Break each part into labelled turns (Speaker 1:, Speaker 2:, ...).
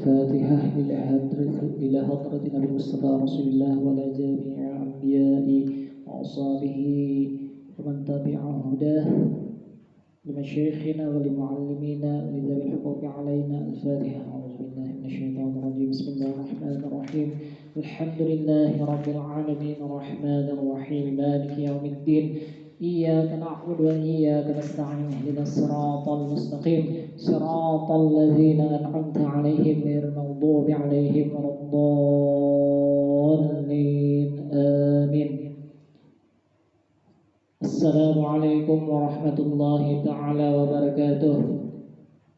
Speaker 1: الفاتحة إلى حضرة النبي المصطفى رسول الله وعلى جميع أنبيائه وأصحابه ومن تبع هداه لمشايخنا ولمعلمينا ولذوي الحقوق علينا. الفاتحة. أعوذ بالله من الشيطان الرجيم. بسم الله الرحمن الرحيم. الحمد لله رب العالمين الرحمن الرحيم مالك يوم الدين. إياك نعبد وإياك نستعين. اهدنا الصراط المستقيم صراط الذين أنعمت عليهم غير المغضوب عليهم ولا الضالين. آمين. Assalamualaikum warahmatullahi ta'ala wabarakatuh.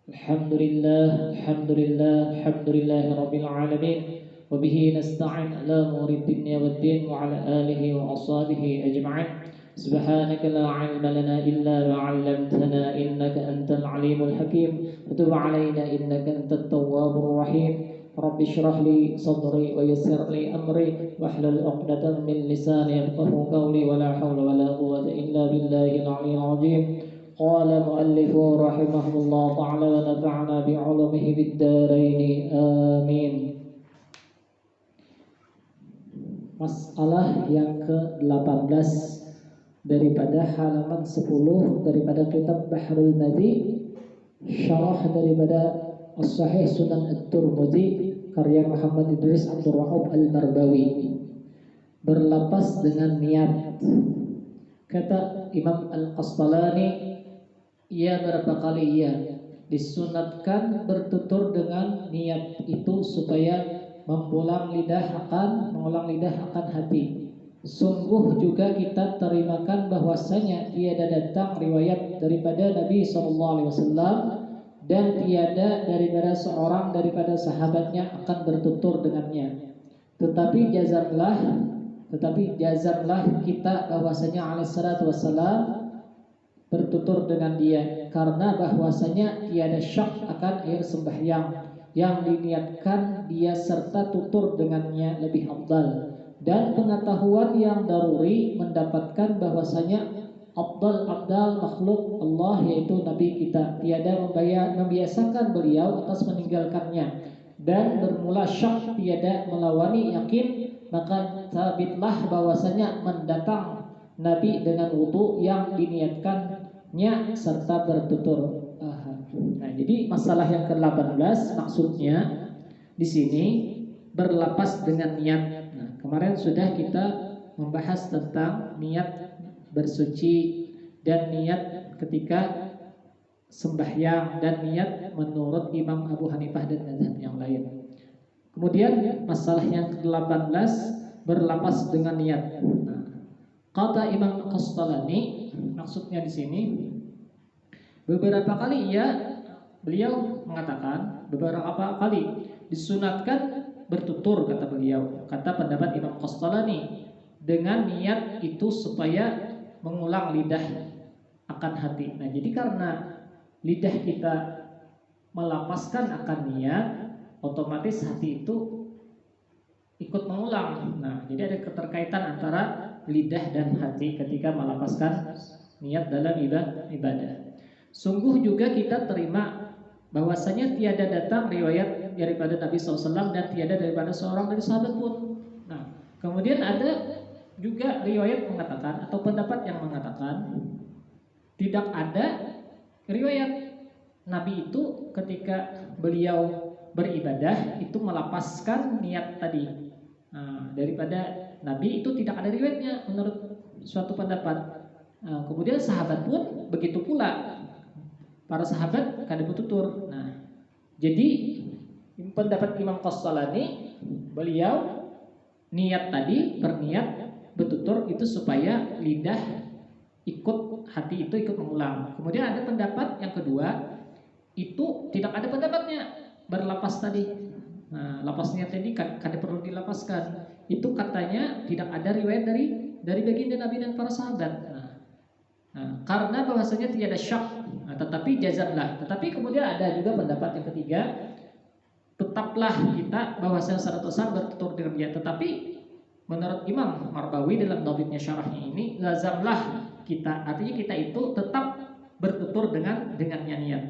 Speaker 1: Alhamdulillah rabbil alamin. Wabihi nasta'in ala umuri dunya waddin wa ala alihi wa ashabihi ajma'in. Subhanaka la ilma lana illa ma 'allamtana innaka antal alimul hakim. Wa tub 'alaina innaka antat tawwabur rahim. Rabbi shrah li sadri wa yassir li amri wahlul 'uqdatam min lisani yafqahu qawli wa la hawla wa la quwwata illa billahil 'aliyyil 'azim. Qala muallifu rahimahullah ta'ala wa nafa'ana bi 'ulumihi bid dharain. Amin. Masalah yang ke-18 daripada halaman 10 daripada kitab Bahrul Nadi, syarah daripada As-Sahih Sunan At-Tirmidzi karya Muhammad Idris Abdul Wahab Al-Marbawi. Berlapas dengan niat. Kata Imam Al-Qastalani, ia berapa kali disunatkan bertutur dengan niat itu supaya mengulang lidah akan hati. Sungguh juga kita terimakan bahwasanya tiada datang riwayat daripada Nabi SAW dan tiada daripada seorang daripada sahabatnya akan bertutur dengannya. Tetapi jazamlah kita bahwasanya alaihissalatu wassalam bertutur dengan dia, karena bahwasanya tiada syak akan air sembahyang yang diniatkan dia serta tutur dengannya lebih afdal. Dan pengetahuan yang daruri mendapatkan bahwasanya Abdal makhluk Allah yaitu Nabi kita tiada membiasakan beliau atas meninggalkannya, dan bermula syak tiada melawani yakin, maka sabitlah bahwasanya mendatang Nabi dengan wudu yang diniatkannya serta bertutur. Nah, jadi masalah yang ke-18 maksudnya di sini berlapas dengan niat. Nah, kemarin sudah kita membahas tentang niat bersuci dan niat ketika sembahyang dan niat menurut Imam Abu Hanifah dan mazhab yang lain. Kemudian masalah yang ke-18 berlapas dengan niat. Nah, kata Imam Qastalani, maksudnya di sini beberapa kali beliau mengatakan beberapa kali disunatkan bertutur, kata beliau, kata pendapat Imam Qastalani, dengan niat itu supaya mengulang lidah akan hati. Nah, jadi karena lidah kita melapaskan akan niat, otomatis hati itu ikut mengulang. Nah, jadi ada keterkaitan antara lidah dan hati ketika melapaskan niat dalam ibadah. Sungguh juga kita terima bahwasanya tiada datang riwayat daripada Nabi SAW dan tiada daripada seorang dari sahabat pun. Nah, kemudian ada juga riwayat mengatakan atau pendapat yang mengatakan tidak ada riwayat Nabi itu ketika beliau beribadah itu melapaskan niat tadi. Nah, daripada Nabi itu tidak ada riwayatnya menurut suatu pendapat. Nah, kemudian sahabat pun begitu pula, para sahabat kada bertutur. Nah, jadi pendapat Imam Qastalani, beliau niat tadi berniat bertutur itu supaya lidah ikut, hati itu ikut mengulang. Kemudian ada pendapat yang kedua, itu tidak ada pendapatnya, berlapas tadi. Nah, lapas niat tadi kada perlu dilapaskan. Itu katanya tidak ada riwayat dari baginda Nabi dan para sahabat. Nah, karena bahwasanya tiada syak, tetapi jazamlah. Tetapi kemudian ada juga pendapat yang ketiga, tetaplah kita bahwasanya syarat usaha bertutur dengan dia. Tetapi menurut Imam Marbawi dalam dhabitnya syarahnya ini, lazamlah kita, artinya kita itu tetap bertutur dengan niat.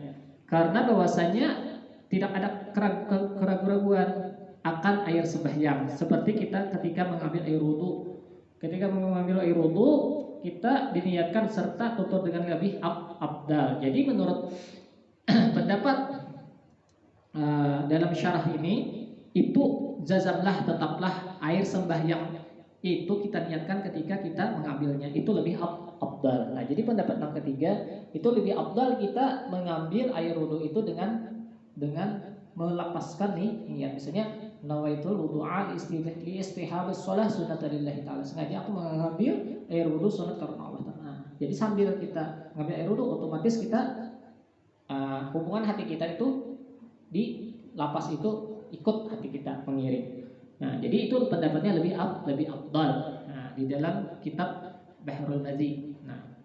Speaker 1: Karena bahwasanya tidak ada keraguan akan air sembahyang. Seperti kita ketika mengambil air wudhu. Ketika mengambil air wudhu, kita diniatkan serta tutur dengan lebih abdal. Jadi menurut pendapat dalam syarah ini, itu jazamlah, tetaplah air sembahyang itu kita niatkan ketika kita mengambilnya, itu lebih abdal. Nah, jadi pendapat yang ketiga, itu lebih abdal kita mengambil air wudhu itu dengan melapaskan niat. Misalnya nawaitul wudu'a li istihabis shalah sunnatulillahi ta'ala. Sengaja aku mengambil air wudhu sunat karena Allah Ta'ala. Jadi sambil kita mengambil air wudhu, otomatis kita hubungan hati kita itu di lapas itu ikut hati kita mengiring. Nah, jadi itu pendapatnya lebih abdal. Nah, di dalam kitab Bahrul Mazi. Nah,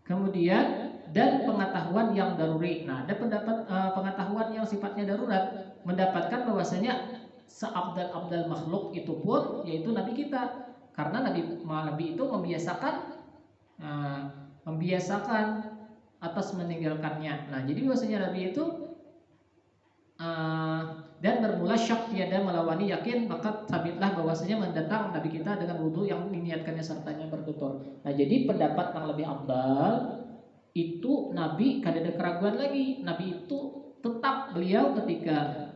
Speaker 1: kemudian dan pengetahuan yang daruri. Nah, ada pendapat pengetahuan yang sifatnya darurat, mendapatkan bahwasanya seabdal makhluk itu pun yaitu Nabi kita, karena Nabi itu membiasakan atas meninggalkannya. Nah, jadi bahwasanya Nabi itu dan bermula syak tiada melawani yakin, maka sabitlah bahwasanya mendatang Nabi kita dengan wudhu yang diniatkannya sertanya bertutur. Nah, jadi pendapat yang lebih abdal itu Nabi kada ada keraguan lagi. Nabi itu tetap beliau ketika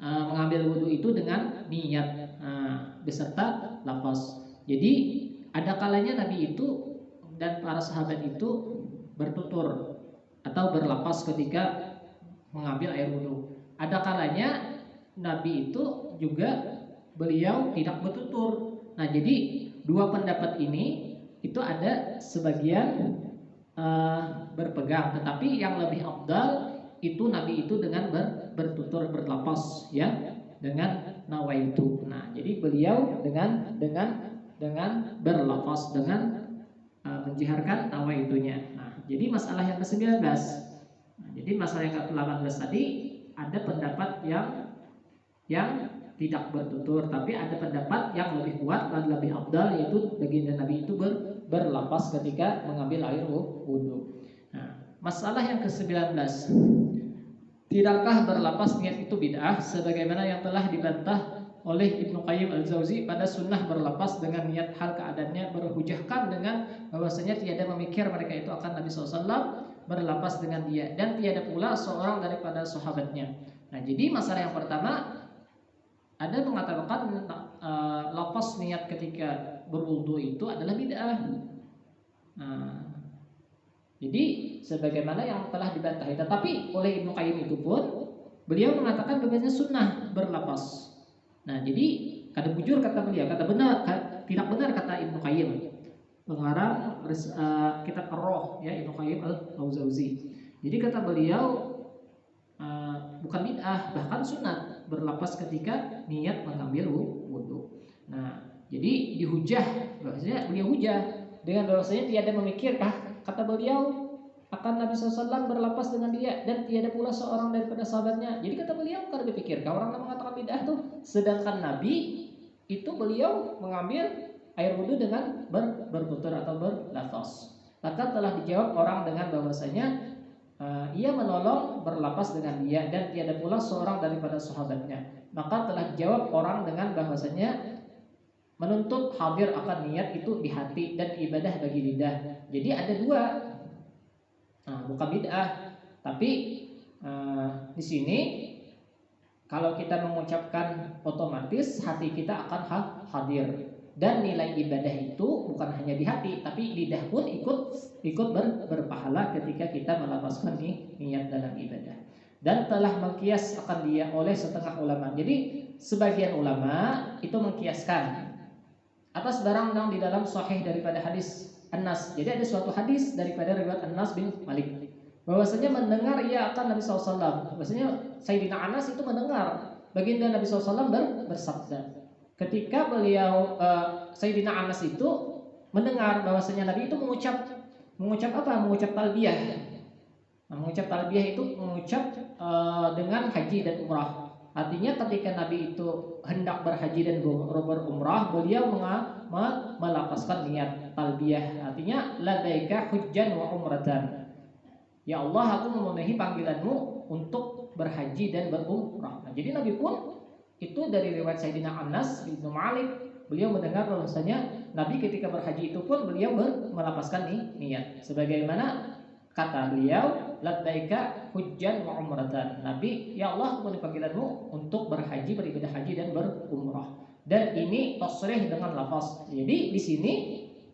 Speaker 1: mengambil wudhu itu dengan niat beserta lafaz. Jadi ada kalanya Nabi itu dan para sahabat itu bertutur atau berlafaz ketika mengambil air wudhu. Ada kalanya Nabi itu juga beliau tidak bertutur. Nah, jadi dua pendapat ini itu ada sebagian berpegang, tetapi yang lebih abdal itu Nabi itu dengan bertutur berlafaz ya, dengan nawaitu. Nah, jadi beliau dengan berlafaz, dengan menjiharkan nawaitunya. Nah, jadi masalah yang ke-19. Nah, jadi masalah yang ke-18 tadi ada pendapat yang tidak bertutur, tapi ada pendapat yang lebih kuat dan lebih abdal, yaitu baginda Nabi itu berlafaz ketika mengambil air wudhu. Nah, masalah yang ke-19, tidakkah berlafaz niat itu bid'ah, sebagaimana yang telah dibantah oleh Ibnu Qayyim al-Jauzi pada sunnah berlafaz dengan niat hal keadaannya, berhujahkan dengan bahwasanya tiada memikir mereka itu akan Nabi SAW berlafaz dengan dia, dan tiada pula seorang daripada sahabatnya. Nah, jadi masalah yang pertama, ada mengatakan lafaz niat ketika berwudu itu adalah bid'ah. Nah, jadi sebagaimana yang telah dibantahi, tetapi oleh Ibnu Qayyim itu pun beliau mengatakan bahwasanya sunnah berlafaz. Nah, jadi kada bujur kata beliau, tidak benar kata Ibnu Qayyim, pengarang kitab Ar-Roh ya, Ibnu Qayyim al-Jauzi. Jadi kata beliau bukan bid'ah, bahkan sunat berlafaz ketika niat mengambil wudhu. Nah, jadi dihujah, bahwasanya beliau hujah dengan bahwasanya tiada memikirkah, kata beliau, akan Nabi SAW berlafaz dengan dia, dan tiada pula seorang daripada sahabatnya. Jadi kata beliau, kada dipikirkah orang yang mengatakan bid'ah tuh, sedangkan Nabi itu beliau mengambil air wudhu dengan bertutur atau berlafaz. Maka telah dijawab orang dengan bahwasanya ia menolong berlafaz dengan dia, dan tiada pula seorang daripada sahabatnya. Maka telah dijawab orang dengan bahwasanya menuntut hadir akan niat itu di hati dan ibadah bagi lidah. Jadi ada dua, bukan bid'ah, tapi di sini kalau kita mengucapkan otomatis hati kita akan hadir. Dan nilai ibadah itu bukan hanya di hati, tapi lidah pun ikut berpahala ketika kita melafazkan niat dalam ibadah. Dan telah mengkias akan dia oleh setengah ulama. Jadi sebagian ulama itu mengkiaskan atas barang yang di dalam sahih daripada hadis Anas. Jadi ada suatu hadis daripada riwayat Anas bin Malik, bahwasanya mendengar ia akan Nabi SAW. Bahwasanya Sayyidina Anas itu mendengar baginda Nabi SAW bersabda. Ketika beliau Sayyidina Anas itu mendengar bahwasanya Nabi itu mengucap apa? Mengucap talbiyah. Nah, mengucap talbiyah itu mengucap dengan haji dan umrah. Artinya ketika Nabi itu hendak berhaji dan berumrah, beliau melafazkan niat talbiyah. Artinya labbaika hujjan wa umratan. Ya Allah, aku memenuhi panggilanmu untuk berhaji dan berumrah. Nah, jadi Nabi pun itu dari riwayat Sayyidina Anas bin Malik, beliau mendengar bahwasanya Nabi ketika berhaji itu pun beliau melapaskan niat. Sebagaimana kata beliau, labbaika hujjan wa umratan. Nabi, ya Allah, aku panggilanmu untuk berhaji, beribadah haji dan berumrah. Dan ini tasrih dengan lafaz. Jadi di sini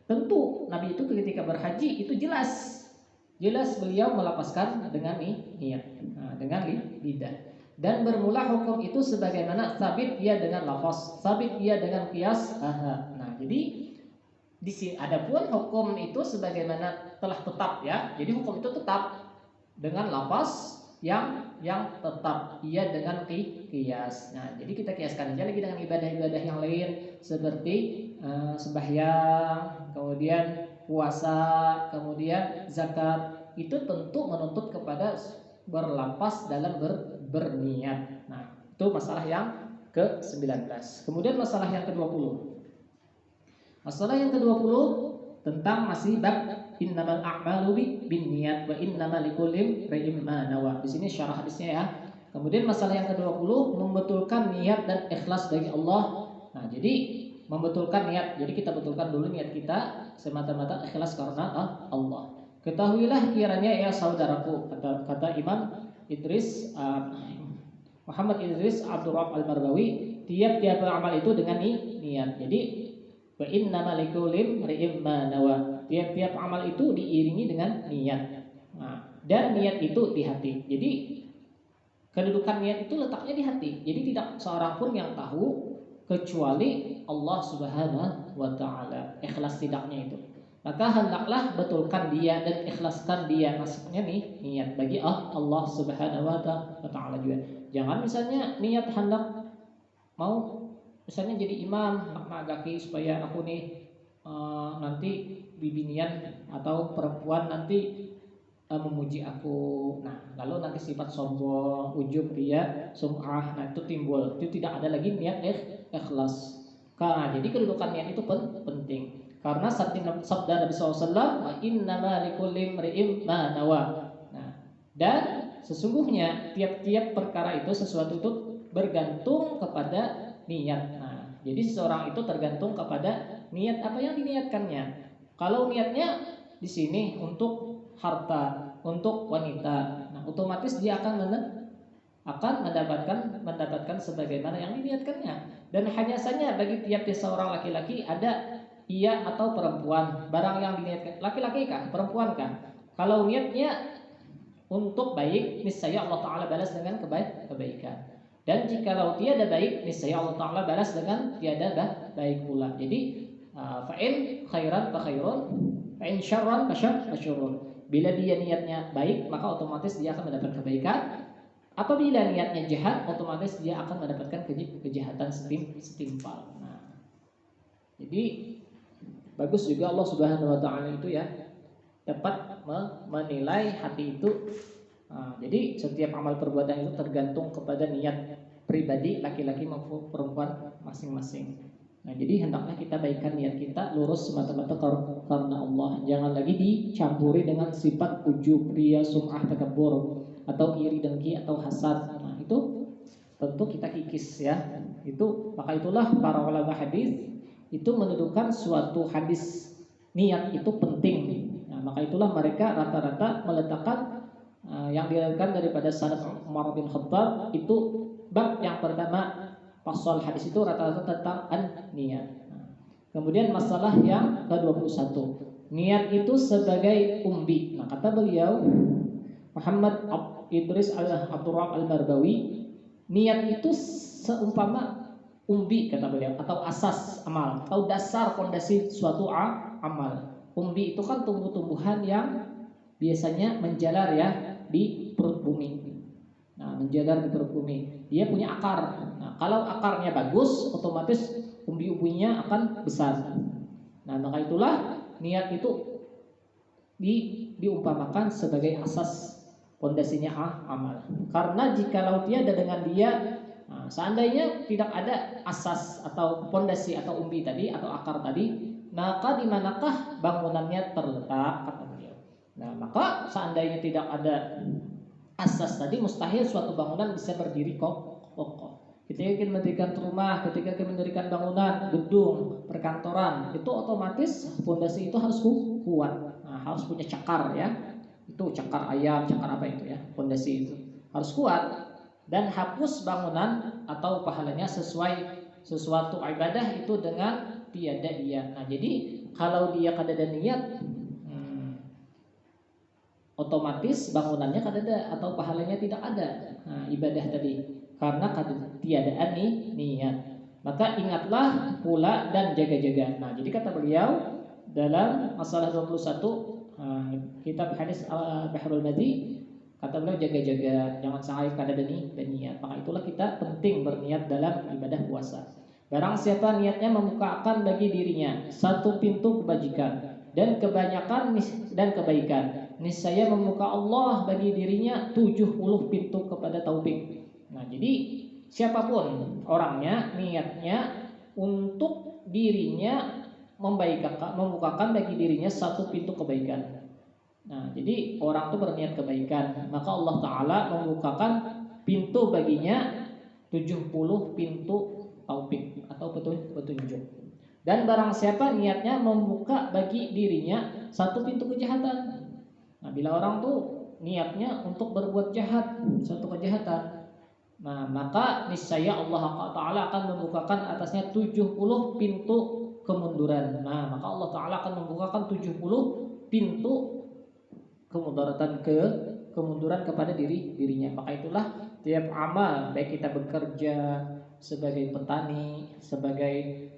Speaker 1: tentu Nabi itu ketika berhaji itu jelas beliau melapaskan dengan niat, dengan lidah. Dan bermula hukum itu sebagaimana sabit ia dengan lafaz, sabit ia dengan qiyas. Nah, jadi di sini adapun hukum itu sebagaimana telah tetap ya. Jadi hukum itu tetap dengan lafaz yang tetap, ia dengan qiyas. Nah, jadi kita kiaskan aja lagi dengan ibadah-ibadah yang lain seperti sembahyang, kemudian puasa, kemudian zakat. Itu tentu menuntut kepada berlapas dalam berniat. Nah, itu masalah yang ke-19. Kemudian masalah yang ke-20. Masalah yang ke-20 tentang masih bab innamal a'malu binniyat wa innamal likulli imrin ma nawa. Di sini syarah hadisnya ya. Kemudian masalah yang ke-20 membetulkan niat dan ikhlas bagi Allah. Nah, jadi membetulkan niat. Jadi kita betulkan dulu niat kita semata-mata ikhlas karena Allah. Ketahuilah kiranya ya saudaraku, kata Imam Idris Muhammad Idris Abdurrahman Al-Marbawi, tiap-tiap amal itu dengan niat. Jadi wa innamal likulli imrin ma nawa. Tiap-tiap amal itu diiringi dengan niat. Nah, dan niat itu di hati. Jadi kedudukan niat itu letaknya di hati. Jadi tidak seorang pun yang tahu kecuali Allah Subhanahu wa taala. Ikhlas tidaknya itu. Maka hendaklah betulkan dia dan ikhlaskan dia, maksudnya niat bagi Allah Subhanahu wa taala juga. Jangan misalnya niat hendak mau misalnya jadi imam, ngagaki supaya aku nih nanti bibinian atau perempuan nanti memuji aku. Nah, lalu nanti sifat sombong, ujub, riya, sum'ah, nah itu timbul. Itu tidak ada lagi niat ikhlas. Jadi kedudukan niat itu penting. Karena sabda Nabi SAW, wa innama likulli imrin ma nawa. Nah, dan sesungguhnya tiap-tiap perkara itu, sesuatu itu bergantung kepada niat. Nah, jadi seseorang itu tergantung kepada niat apa yang diniatkannya. Kalau niatnya di sini untuk harta, untuk wanita, nah otomatis dia akan mendapatkan sebagaimana yang diniatkannya. Dan hanya saja bagi tiap-tiap seorang laki-laki ada ia atau perempuan, barang yang diniatkan laki-laki kah, perempuan kah? Kalau niatnya untuk baik, niscaya Allah Ta'ala balas dengan kebaikan. Dan jikalau tiada baik, niscaya Allah Ta'ala balas dengan tiada baik pula. Jadi fa'in khairan fa khairun, fa'in syarran fa syarrun. Bila dia niatnya baik, maka otomatis dia akan mendapatkan kebaikan. Apabila niatnya jahat, otomatis dia akan mendapatkan kejahatan setimpal. Nah, jadi bagus juga Allah Subhanahu wa taala itu ya dapat menilai hati itu. Jadi setiap amal perbuatan itu tergantung kepada niat pribadi laki-laki maupun perempuan masing-masing. Nah, jadi hendaknya kita baikkan niat kita lurus semata-mata karena Allah. Jangan lagi dicampuri dengan sifat ujub, riya, sum'ah, takabbur atau iri dengki atau hasad. Nah, itu tentu kita kikis ya. Maka itulah para ulama hadis itu mendudukan suatu hadis niat itu penting. Nah, maka itulah mereka rata-rata meletakkan yang diriwayatkan daripada sanad Umar bin Khattab itu bab yang pertama pasal hadis itu rata-rata tentang niat. Nah, kemudian masalah yang ke-21, niat itu sebagai umbi. Nah, kata beliau Muhammad Idris Abdurrahman Al-Marbawi, niat itu seumpama umbi kata beliau, atau asas amal, atau dasar fondasi suatu amal. Umbi itu kan tumbuh-tumbuhan yang biasanya menjalar ya di perut bumi. Nah, menjalar di perut bumi. Dia punya akar. Nah, kalau akarnya bagus, otomatis umbi-umbinya akan besar. Nah, maka itulah niat itu diumpamakan sebagai asas fondasinya amal. Karena jikalau tiada dengan dia, seandainya tidak ada asas atau fondasi atau umbi tadi atau akar tadi, maka di manakah bangunannya terletak kata beliau. Nah, maka seandainya tidak ada asas tadi, mustahil suatu bangunan bisa berdiri kokoh. Ketika kita mendirikan rumah, ketika kita mendirikan bangunan, gedung, perkantoran, itu otomatis fondasi itu harus kuat. Nah, harus punya cakar ya. Itu cakar ayam, cakar apa itu ya, fondasi itu harus kuat. Dan hapus bangunan atau pahalanya sesuai sesuatu ibadah itu dengan tiada iya. Nah, jadi kalau dia kadada niat, otomatis bangunannya kadada atau pahalanya tidak ada. Nah, ibadah tadi karena tiadaan niat. Maka ingatlah pula dan jaga-jaga. Nah, jadi kata beliau dalam masalah 21 kitab hadis Bahrul Madi, kata beliau jaga-jaga, jangan sampai kadada niat. Maka itulah kita penting berniat dalam ibadah puasa. Barang siapa niatnya membukakan bagi dirinya satu pintu kebajikan dan kebaikan, niscaya membuka Allah bagi dirinya 70 pintu kepada taufik. Nah, jadi siapapun orangnya niatnya untuk dirinya membukakan bagi dirinya satu pintu kebaikan. Nah, jadi orang itu berniat kebaikan, maka Allah Ta'ala membukakan pintu baginya 70 pintu taufik atau petunjuk. Dan barang siapa niatnya membuka bagi dirinya satu pintu kejahatan. Nah, bila orang tuh niatnya untuk berbuat jahat, satu kejahatan, nah maka niscaya Allah Ta'ala akan membukakan atasnya 70 pintu kemunduran. Nah, maka Allah Ta'ala akan membukakan 70 pintu kemunduran kepada dirinya. Maka itulah tiap amal, baik kita bekerja sebagai petani, sebagai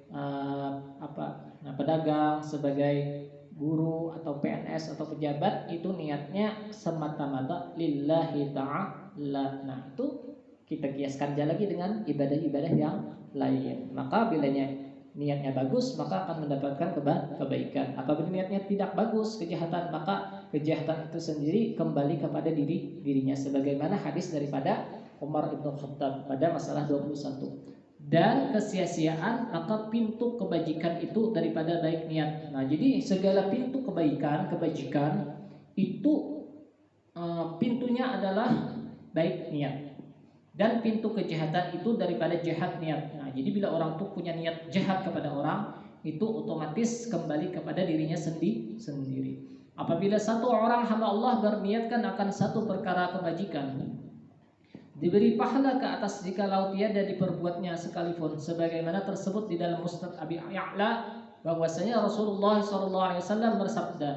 Speaker 1: pedagang, sebagai guru atau PNS atau pejabat, itu niatnya semata-mata lillahi ta'ala. Nah, itu kita kiaskan lagi dengan ibadah-ibadah yang lain. Maka bilanya niatnya bagus, maka akan mendapatkan kebaikan. Apabila niatnya tidak bagus, kejahatan, maka kejahatan itu sendiri kembali kepada dirinya, sebagaimana hadis daripada Umar ibn Khattab pada masalah 21. Dan kesia-siaan maka pintu kebajikan itu daripada baik niat. Nah, jadi segala pintu kebajikan itu pintunya adalah baik niat. Dan pintu kejahatan itu daripada jahat niat. Nah, jadi bila orang tuh punya niat jahat kepada orang, itu otomatis kembali kepada dirinya sendiri. Apabila satu orang hamba Allah berniatkan akan satu perkara kebajikan, diberi pahala ke atas jikalau tiada diperbuatnya sekalipun, sebagaimana tersebut di dalam Musnad Abi Ya'la bahwasanya Rasulullah SAW bersabda,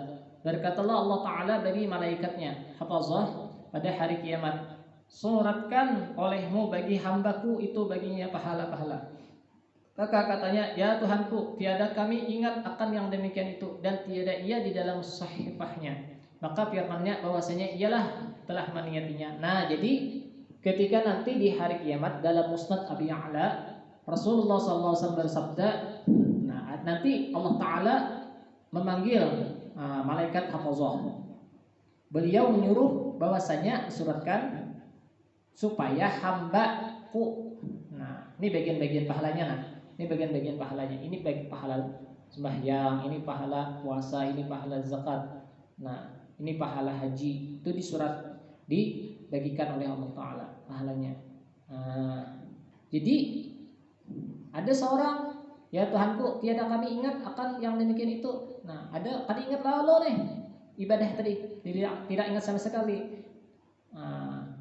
Speaker 1: berkatalah Allah Ta'ala bagi malaikatnya hafazah pada hari kiamat, suratkan olehmu bagi hambaku itu baginya pahala-pahala. Maka katanya, ya Tuhanku, tiada kami ingat akan yang demikian itu, dan tiada ia di dalam sahifahnya. Maka firmannya bahwasanya ialah telah meniyatinya. Nah, jadi ketika nanti di hari kiamat dalam Musnad Abi Ya'la, Rasulullah SAW bersabda, nah nanti Allah Ta'ala memanggil malaikat hafazah. Beliau menyuruh bahwasanya suratkan supaya hambaku. Nah, ini bagian-bagian pahalanya. Nah, ini bagian-bagian pahalanya. Ini baik pahala sembahyang, ini pahala puasa, ini pahala zakat. Nah, ini pahala haji. Itu dibagikan oleh Allah Ta'ala pahalanya. Jadi ada seorang, ya Tuhanku, tiada kami ingat akan yang demikian itu. Nah, ada kami ingat lalu nih ibadah tadi, tidak ingat sama sekali.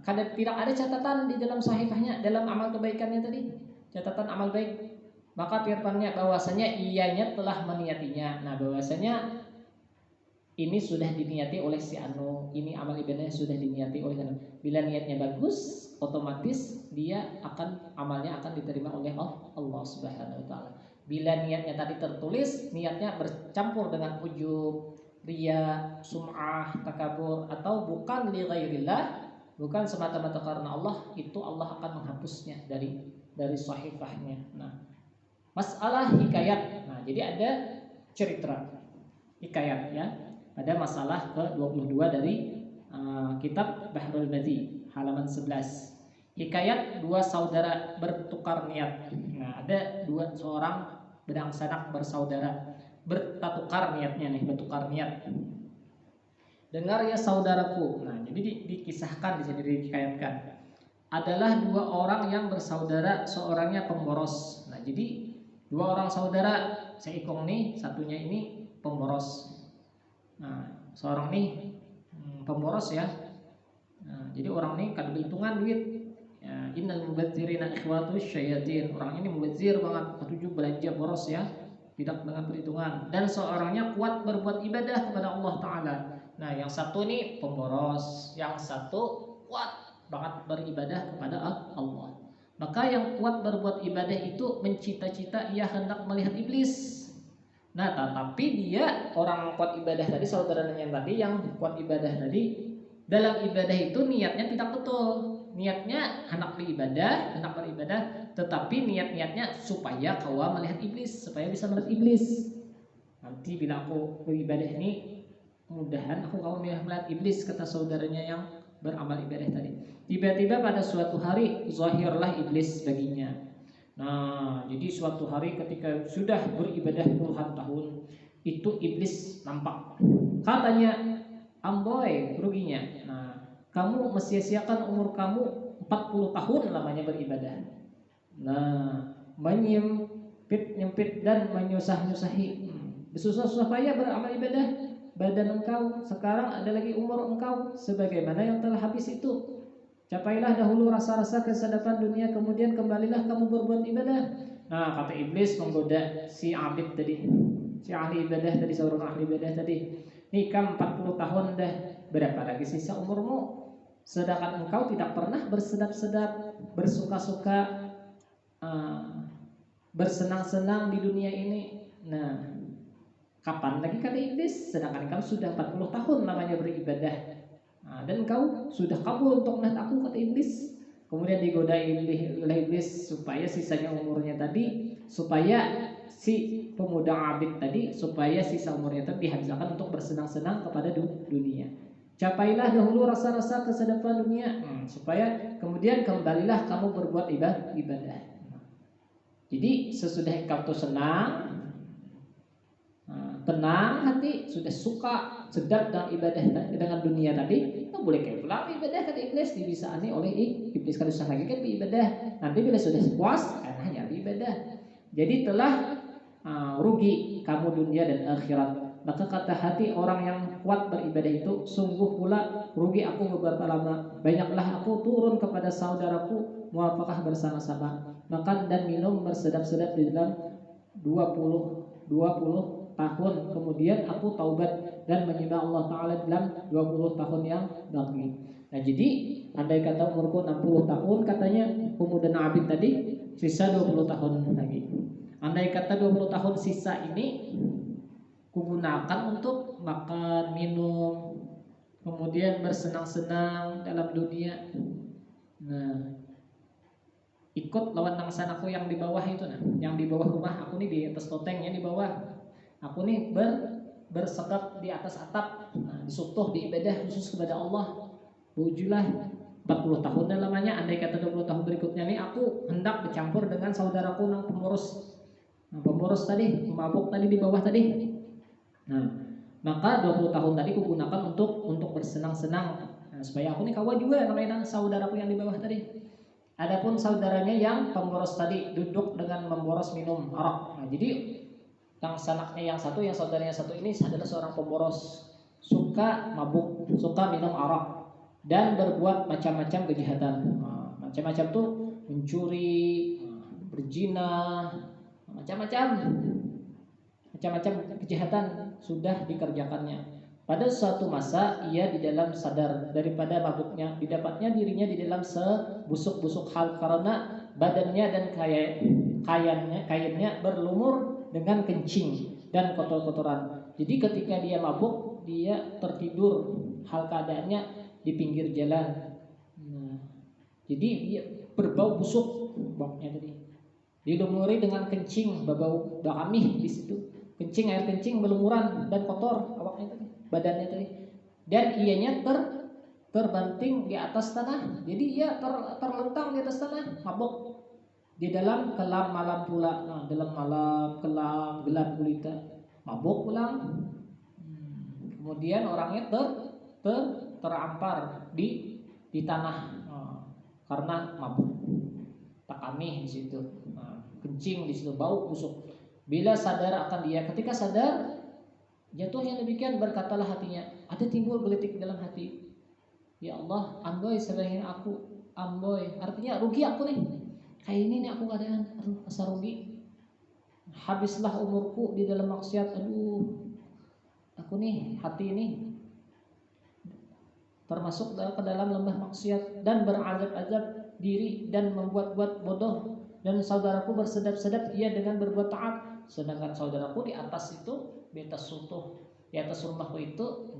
Speaker 1: Tidak ada catatan di dalam sahifahnya dalam amal kebaikannya tadi, catatan amal baik. Maka firmannya bahwasanya ianya telah meniyatinya. Nah, bahwasanya ini sudah diniati oleh si anu, ini amal ibadahnya sudah diniati oleh anu. Bila niatnya bagus, otomatis dia amalnya akan diterima oleh Allah Subhanahu wa taala. Bila niatnya tadi tertulis, niatnya bercampur dengan ujub, riya, sum'ah, takabur, atau bukan li ghairillah, bukan semata-mata karena Allah, itu Allah akan menghapusnya dari sahifahnya. Nah, masalah hikayat. Nah, jadi ada cerita hikayat ya pada masalah ke-22 dari kitab Bahrul Madi halaman 11. Hikayat dua saudara bertukar niat. Nah, ada seorang bedang sanak bersaudara bertukar niatnya nih, bertukar niat. dengar ya saudaraku. Nah, jadi dikisahkan di sini, dikayatkan. Adalah dua orang yang bersaudara, seorangnya pemboros. Nah, jadi dua orang saudara, seikong nih, satunya ini pemboros. Nah, seorang nih pemboros ya. Nah, jadi orang ini kan berhitungan duit. Ya, innal mubadzirina ikhwatu syayatin. Orang ini mubadzir banget, ketujuh belanja boros ya, tidak dengan perhitungan. Dan seorangnya kuat berbuat ibadah kepada Allah Ta'ala. Nah, yang satu ini pemboros, yang satu kuat banget beribadah kepada Allah. Maka yang kuat berbuat ibadah itu mencita-cita ia hendak melihat iblis. Nah, tetapi dia orang kuat ibadah tadi, saudaranya yang tadi yang kuat ibadah tadi, dalam ibadah itu niatnya tidak betul. Niatnya hendak beribadah, tetapi niat-niatnya supaya kau melihat iblis, supaya bisa melihat iblis. Nanti bila aku beribadah ini, mudahan aku kau melihat iblis, kata saudaranya yang beramal ibadah tadi. Tiba-tiba pada suatu hari zahirlah iblis baginya. Nah, jadi suatu hari ketika sudah beribadah puluhan tahun, itu iblis nampak. Katanya, "Amboy, ruginya. Nah, kamu mesia-siakan umur kamu 40 tahun lamanya beribadah. Nah, menyempit dan menyusah-nyusahi. Bersusah-susah payah beramal ibadah. Badan engkau sekarang ada lagi umur engkau sebagaimana yang telah habis itu. Capailah dahulu rasa-rasa kesadapan dunia, kemudian kembalilah kamu berbuat ibadah." Nah, kata iblis menggoda si abid tadi, si ahli ibadah tadi, seorang ahli ibadah tadi. Nikah 40 tahun dah, berapa lagi sisa umurmu? Sedangkan engkau tidak pernah bersedap-sedap, bersuka-suka, bersenang-senang di dunia ini. Nah, kapan lagi, kata iblis? Sedangkan engkau sudah 40 tahun namanya beribadah. Nah, dan engkau sudah kabur untuk melihat aku, kata iblis. Kemudian digoda oleh iblis supaya sisanya umurnya tadi, supaya si pemuda abid tadi, supaya sisa umurnya tadi dihabiskan untuk bersenang-senang kepada dunia. Capailah dahulu rasa-rasa kesadapan dunia, supaya kemudian kembalilah kamu berbuat ibadah. Jadi sesudah engkau tuh senang, tenang hati, sudah suka, sedap dengan ibadah dengan dunia tadi, tak boleh kayak pulang ibadah, kata iblis. Dibisani oleh iblis, kalau susah lagi kan ibadah. Nanti bila sudah puas, hanya ibadah. Jadi telah rugi kamu dunia dan akhirat. Maka kata hati orang yang kuat beribadah itu, sungguh pula rugi aku beberapa lama. Banyaklah aku turun kepada saudaraku, muafakah bersama-sama, makan dan minum bersedap-sedap di dalam 20 tahun. Kemudian aku taubat dan menyembah Allah Ta'ala dalam 20 tahun yang baki. Nah, jadi andai kata umurku 60 tahun, katanya pemuda Abid tadi, sisa 20 tahun lagi. Andai kata 20 tahun sisa ini kugunakan untuk makan, minum, kemudian bersenang-senang dalam dunia. Nah, ikut lawan nangsanaku yang di bawah itu, nah, yang di bawah rumah aku nih, di atas lotengnya di bawah. Aku nih bersekap di atas atap, disutuh di ibadah khusus kepada Allah. Wujulah 40 tahun dan lamanya. Andai kata 20 tahun berikutnya nih aku hendak bercampur dengan saudaraku yang pemurus. Pemurus tadi, pemabuk tadi di bawah tadi. Nah, maka 20 tahun tadi kugunakan untuk bersenang-senang. Nah, supaya aku nih kawan juga namanya saudaraku yang di bawah tadi. Adapun saudaranya yang pemboros tadi duduk dengan memboros minum arak. Nah, jadi yang sanaknya yang satu, yang saudaranya satu ini adalah seorang pemboros, suka mabuk, suka minum arak dan berbuat macam-macam kejahatan. Macam-macam tuh mencuri, berzina, macam-macam kejahatan sudah dikerjakannya. Pada suatu masa ia di dalam sadar daripada mabuknya, didapatnya dirinya di dalam sebusuk-busuk hal karena badannya dan kainnya berlumur dengan kencing dan kotor-kotoran. Jadi ketika dia mabuk, dia tertidur, hal keadaannya di pinggir jalan. Nah, jadi dia berbau busuk baunya tadi. Dilumuri dengan kencing, berbau bakamih di situ. Kencing, air kencing berlumuran dan kotor awaknya tadi, badannya tadi. Dan ianya terbanting di atas tanah. Jadi ia terlentang di atas tanah, mabuk. Di dalam kelam malam pula. Nah, dalam malam kelam gelap gulita, mabuk pulang. Kemudian orangnya terampar di tanah karena mabuk, takamih di situ, kencing di situ, bau busuk. Bila sadar akan dia, ketika sadar jatuh yang demikian, berkatalah hatinya, ada timbul gelitik dalam hati, ya Allah, amboi sebagian aku, amboi, artinya rugi aku nih, kayak ini nih aku keadaan, aduh asa rugi, habislah umurku di dalam maksiat, aduh aku nih hati ini termasuk ke dalam lembah maksiat dan berazab-azab diri dan membuat-buat bodoh, dan saudaraku bersedap-sedap ia dengan berbuat taat, sedangkan saudaraku di atas itu, di atas sutuh, di atas rumahku itu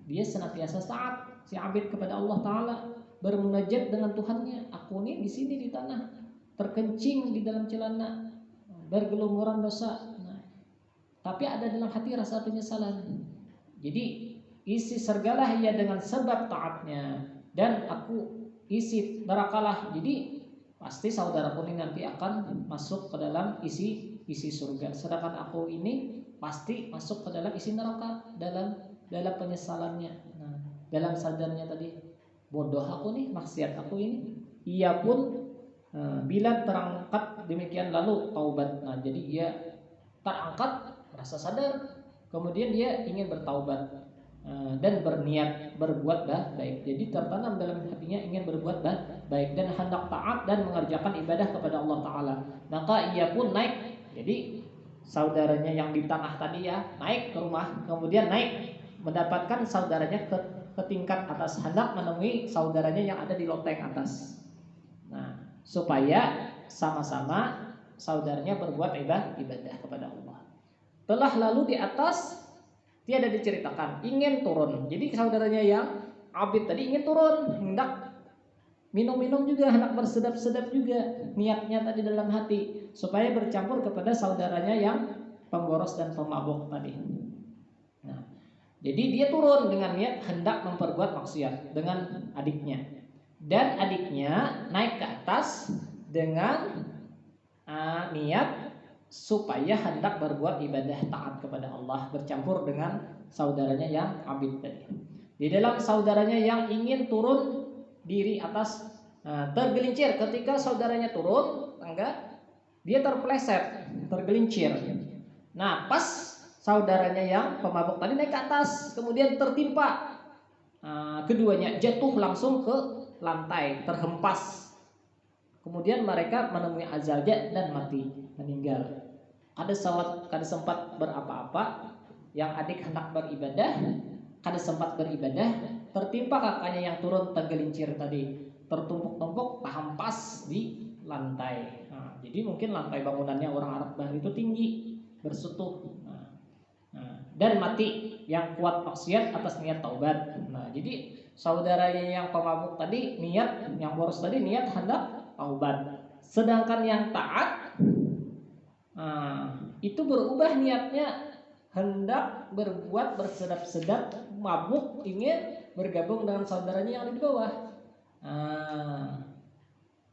Speaker 1: dia senantiasa taat si abid kepada Allah Ta'ala, bermunajat dengan Tuhannya. Aku nih di sini di tanah terkencing di dalam celana, bergelumuran dosa, tapi ada dalam hati rasa penyesalan. Jadi isi sergalah ia dengan sebab taatnya, dan aku isi nerakalah. Jadi pasti saudaraku ini nanti akan masuk ke dalam isi surga, sedangkan aku ini pasti masuk ke dalam isi neraka, dalam penyesalannya. Dalam sadarnya tadi, bodoh aku nih, maksiat aku ini. Ia pun bila terangkat demikian lalu taubat. Jadi dia terangkat, merasa sadar, kemudian dia ingin bertaubat dan berniat berbuat baik. Jadi tertanam dalam hatinya ingin berbuat baik dan hendak taat dan mengerjakan ibadah kepada Allah Ta'ala. Maka ia pun naik. Jadi saudaranya yang di tanah tadi ya naik ke rumah, kemudian naik mendapatkan saudaranya ke tingkat atas, hendak menemui saudaranya yang ada di loteng atas. Supaya sama-sama saudaranya berbuat ibadah kepada Allah. Telah lalu di atas tiada diceritakan, ingin turun. Jadi saudaranya yang abid tadi ingin turun, hendak minum-minum juga, hendak bersedap-sedap juga, niatnya tadi dalam hati supaya bercampur kepada saudaranya yang pemboros dan pemabuk tadi. Jadi dia turun dengan niat hendak memperbuat maksiat dengan adiknya, dan adiknya naik ke atas dengan niat supaya hendak berbuat ibadah taat kepada Allah, bercampur dengan saudaranya yang abid tadi. Di dalam saudaranya yang ingin turun diri atas tergelincir ketika saudaranya turun tangga, dia terpeleset, tergelincir. Pas saudaranya yang pemabuk tadi naik ke atas, kemudian tertimpa, keduanya jatuh langsung ke lantai, terhempas. Kemudian mereka menemui azalnya dan mati, meninggal. Ada sempat berapa-apa, yang adik hendak beribadah, kada sempat beribadah, tertimpa kakaknya yang turun tergelincir tadi, tertumpuk-tumpuk, terhempas di lantai. Jadi mungkin lantai bangunannya orang Arab Bahari itu tinggi, bersutuh, dan mati yang kuat maksiat atas niat taubat. Jadi saudaranya yang pemabuk tadi niat, yang boros tadi niat hendak taubat, sedangkan yang taat itu berubah niatnya hendak berbuat bersedap-sedap, mabuk, ingin bergabung dengan saudaranya yang ada di bawah.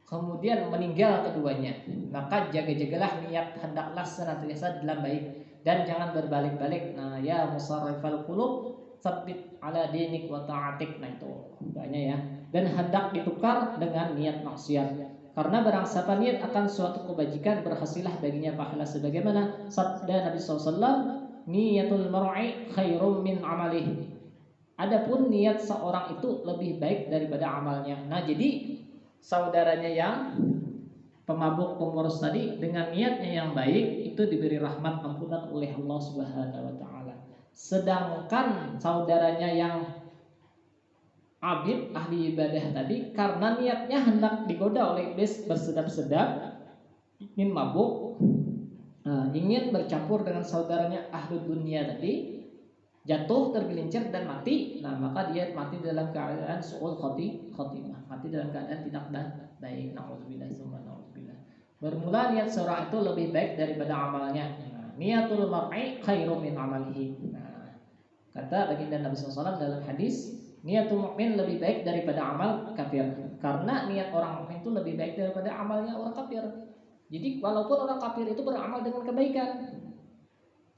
Speaker 1: Kemudian meninggal keduanya. Maka jaga-jagalah niat, hendaklah senantiasa dalam baik dan jangan berbalik-balik. Ya musarrifal qulub, tsabbit ala dinik wa ta'atik. Itu doanya ya. Dan hendak ditukar dengan niat maksiat. Karena barang siapa niat akan suatu kebajikan, berhasillah baginya pahala sebagaimana sabda Nabi SAW, niyatul mar'i khairum min amalih. Adapun niat seorang itu lebih baik daripada amalnya. Jadi saudaranya yang pemabuk pemboros tadi dengan niatnya yang baik itu diberi rahmat ampunan oleh Allah Subhanahu wa taala. Sedangkan saudaranya yang abid ahli ibadah tadi karena niatnya hendak digoda oleh iblis, bersedap-sedap, ingin mabuk, ingin bercampur dengan saudaranya ahli dunia tadi, jatuh tergelincir dan mati. Maka dia mati dalam keadaan su'ul khotimah, mati dalam keadaan tidak baik. Nauzubillah summa nauzubillah. Bermula niat seorang itu lebih baik daripada amalnya. Niatul mar'i khairum min amalihi. Kata baginda Nabi SAW dalam hadis, niatul mukmin lebih baik daripada amal kafir. Karena niat orang mukmin itu lebih baik daripada amalnya orang kafir. Jadi walaupun orang kafir itu beramal dengan kebaikan,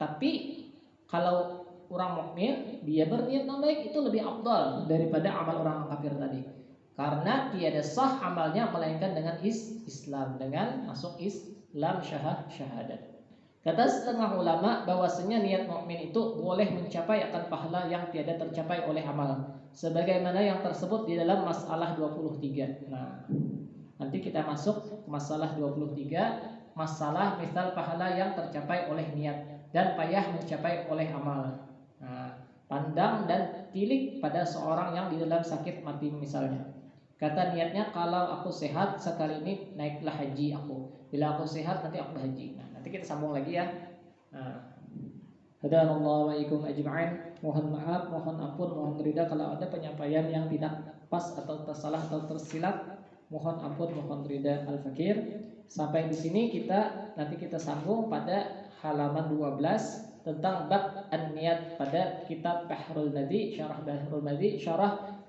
Speaker 1: tapi kalau orang mukmin, dia berniat yang baik itu lebih afdal daripada amal orang kafir tadi. Karena tiada sah amalnya melainkan dengan Islam, dengan masuk Islam syahadat. Kata setengah ulama bahwasanya niat mukmin itu boleh mencapai akan pahala yang tiada tercapai oleh amal, sebagaimana yang tersebut di dalam masalah 23. Nah, nanti kita masuk ke masalah 23, masalah misal pahala yang tercapai oleh niat dan payah mencapai oleh amal. Nah, pandang dan tilik pada seorang yang di dalam sakit mati misalnya. Kata niatnya, kalau aku sehat sekali ini naiklah haji aku. Bila aku sehat nanti aku haji. Nah, nanti kita sambung lagi ya. Nah, hadanallahu wa iyyakum ajma'in. Mohon maaf, mohon ampun, mohon ridha kalau ada penyampaian yang tidak pas atau tersalah atau tersilap. Mohon ampun, mohon ridha al-fakir. Sampai di sini nanti kita sambung pada halaman 12 tentang bab an-niyat pada kitab Bahrul Madi, syarah Bahrul Madi, syarah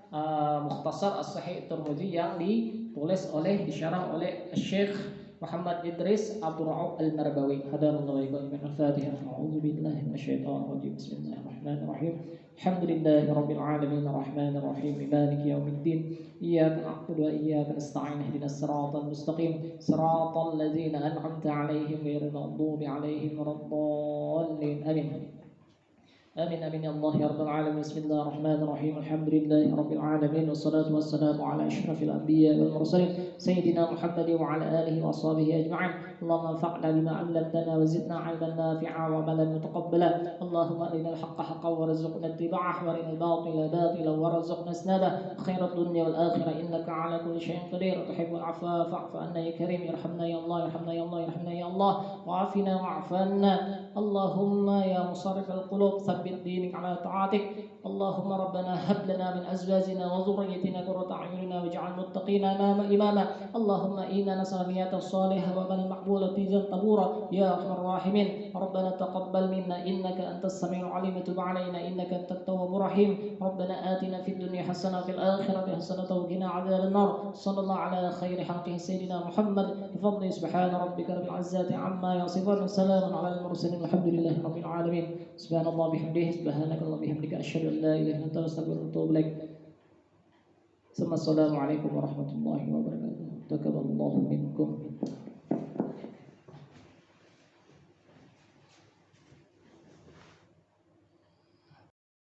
Speaker 1: Mukhtasar As-Sahih Tirmidzi yang disyarah oleh Syekh Muhammad Idris Abdul Rauf Al-Marbawi. Hadanallahu wa iyyakum. Al-Fatihah. A'udzu billahi minasyaitonir rajim. Bismillahirrahmanirrahim. Alhamdulillahirabbil alamin arrahmanir rahim maliki yaumiddin. Iyyaka na'budu wa iyyaka nasta'in ihdinas siratal mustaqim siratal ladzina an'amta 'alaihim ghairil maghdubi 'alaihim waladdallin. Amin. آمين آمين يا الله يا رب العالمين. بسم الله الرحمن الرحيم. الحمد لله رب العالمين والصلاة والسلام على أشرف الأنبياء والمرسلين سيدنا محمد وعلى آله وأصحابه أجمعين. اللهم انفعنا بما علمتنا وزدنا علما نافعا وعملا متقبلا. اللهم أرنا الحق حقا وارزقنا اتباعه وأرنا الباطل باطلا وارزقنا اجتنابه. خير الدنيا والآخرة إنك على كل شيء قدير. تحب العفو فاعف عنا يا كريم. ارحمنا يا الله ارحمنا يا الله ارحمنا يا الله وعافنا واعف عنا. اللهم يا مصرف القلوب ثبت دينك على طاعتك. اللهم ربنا هب لنا من أزواجنا وذريتنا قرة أعيننا واجعل المتقين إماما. اللهم إنا نسأل نية الصالحة وعمل مقبولة تيجا طبورا يا أرحم الراحمين. ربنا تقبل منا إنك أنت السميع العليم وتب علينا إنك أنت التواب الرحيم. ربنا آتنا في الدنيا حسنة وفي الآخرة حسنة وقنا عذاب النار. صلى الله على خير خلقه سيدنا محمد بفضل سبحان ربك رب العزة عما يصفون وسلام على المرسلين والحمد لله رب العالمين. سبحان الله بحمده سبحانك اللهم وبحمدك أشهد أن لا إله إلا أنت أستغفرك وأتوب إليك. ثم السلام عليكم ورحمة الله وبركاته. تقبل الله منكم.